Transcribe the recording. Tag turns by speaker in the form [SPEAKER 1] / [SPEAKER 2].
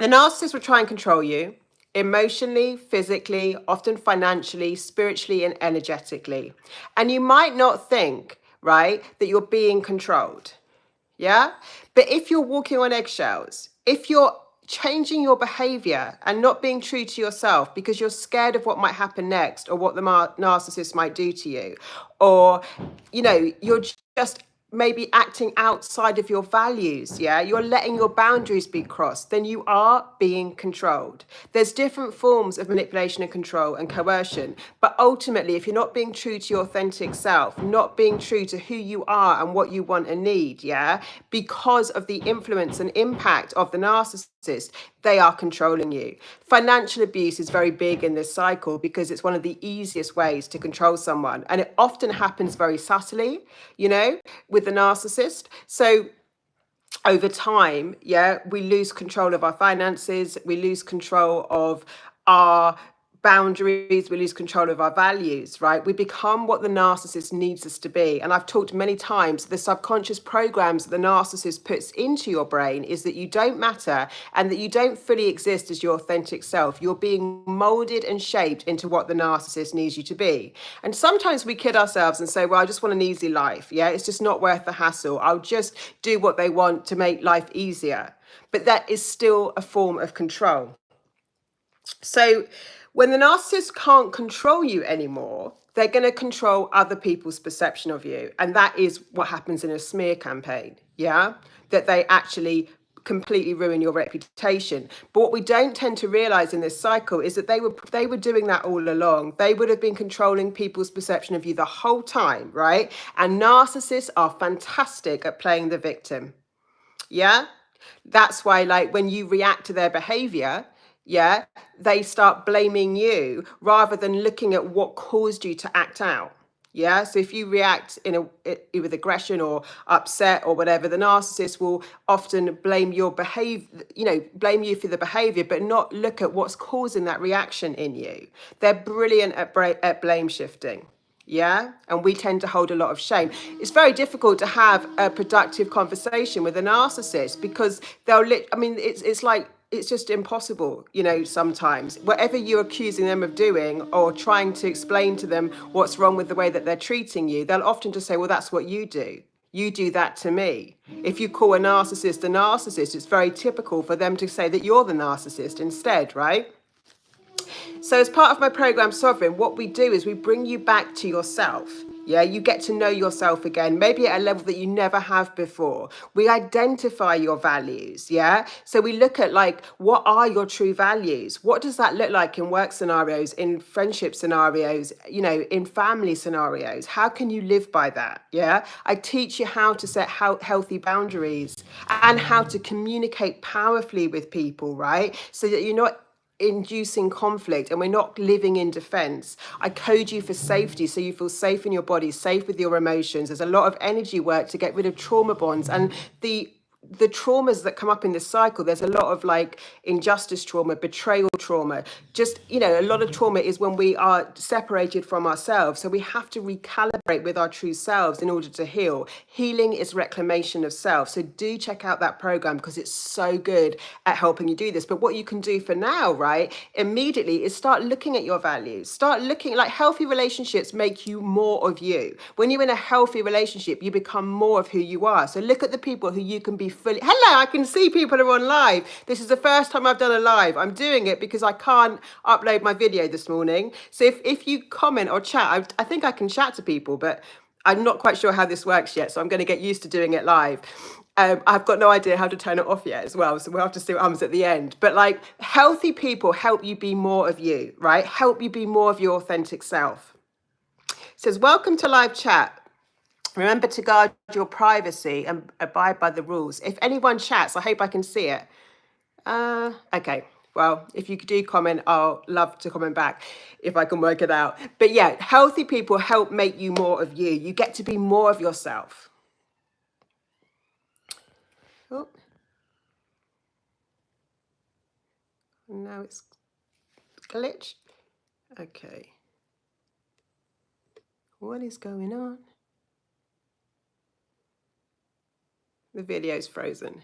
[SPEAKER 1] The narcissist will try and control you emotionally, physically, often financially, spiritually, and energetically. And you might not think, right, that you're being controlled. Yeah. But if you're walking on eggshells, if you're changing your behavior and not being true to yourself because you're scared of what might happen next or what the narcissist might do to you, or, you're just maybe acting outside of your values, yeah, you're letting your boundaries be crossed, then you are being controlled. There's different forms of manipulation and control and coercion, but ultimately, if you're not being true to your authentic self, not being true to who you are and what you want and need, yeah, because of the influence and impact of the narcissist, they are controlling you. Financial abuse is very big in this cycle because it's one of the easiest ways to control someone, and it often happens very subtly, with the narcissist. So over time, yeah, we lose control of our finances, we lose control of our boundaries, we lose control of our values, right? We become what the narcissist needs us to be. And I've talked many times, the subconscious programs that the narcissist puts into your brain is that you don't matter and that you don't fully exist as your authentic self. You're being molded and shaped into what the narcissist needs you to be. And sometimes we kid ourselves and say, well, I just want an easy life. Yeah, it's just not worth the hassle. I'll just do what they want to make life easier. But that is still a form of control. So when the narcissist can't control you anymore, they're going to control other people's perception of you. And that is what happens in a smear campaign. Yeah. That they actually completely ruin your reputation. But what we don't tend to realize in this cycle is that they were doing that all along. They would have been controlling people's perception of you the whole time, right? And narcissists are fantastic at playing the victim. Yeah. That's why, like, when you react to their behavior, yeah, they start blaming you rather than looking at what caused you to act out. Yeah. So if you react with aggression or upset or whatever, the narcissist will often blame your behavior, blame you for the behavior, but not look at what's causing that reaction in you. They're brilliant at blame shifting. Yeah. And we tend to hold a lot of shame. It's very difficult to have a productive conversation with a narcissist because it's like, it's just impossible, sometimes. Whatever you're accusing them of doing or trying to explain to them what's wrong with the way that they're treating you, they'll often just say, well, that's what you do. You do that to me. If you call a narcissist, it's very typical for them to say that you're the narcissist instead, right? So as part of my program Sovereign, what we do is we bring you back to yourself. Yeah, you get to know yourself again, maybe at a level that you never have before. We identify your values, yeah? So we look at, like, what are your true values? What does that look like in work scenarios, in friendship scenarios, in family scenarios? How can you live by that, yeah? I teach you how to set healthy boundaries and how to communicate powerfully with people, right? So that you're not inducing conflict and we're not living in defense. I code you for safety so you feel safe in your body, safe with your emotions. There's a lot of energy work to get rid of trauma bonds and the traumas that come up in this cycle. There's a lot of, like, injustice trauma, betrayal trauma, just, a lot of trauma is when we are separated from ourselves. So we have to recalibrate with our true selves in order to heal. Healing is reclamation of self. So do check out that program because it's so good at helping you do this. But what you can do for now, right, immediately is start looking at your values. Start looking, like, healthy relationships make you more of you. When you're in a healthy relationship, you become more of who you are. So look at the people who you can be fully. Hello, I can see people are on live. This is the first time I've done a live. I'm doing it because I can't upload my video this morning. So if you comment or chat, I think I can chat to people, but I'm not quite sure how this works yet. So I'm going to get used to doing it live. I've got no idea how to turn it off yet as well. So we'll have to see what happens at the end. But, like, healthy people help you be more of you, right? Help you be more of your authentic self. It says, welcome to live chat. Remember to guard your privacy and abide by the rules. If anyone chats, I hope I can see it. Okay. Well, if you do comment, I'll love to comment back if I can work it out. But yeah, healthy people help make you more of you. You get to be more of yourself. Oh. Now it's glitched. Okay. What is going on? The video's frozen.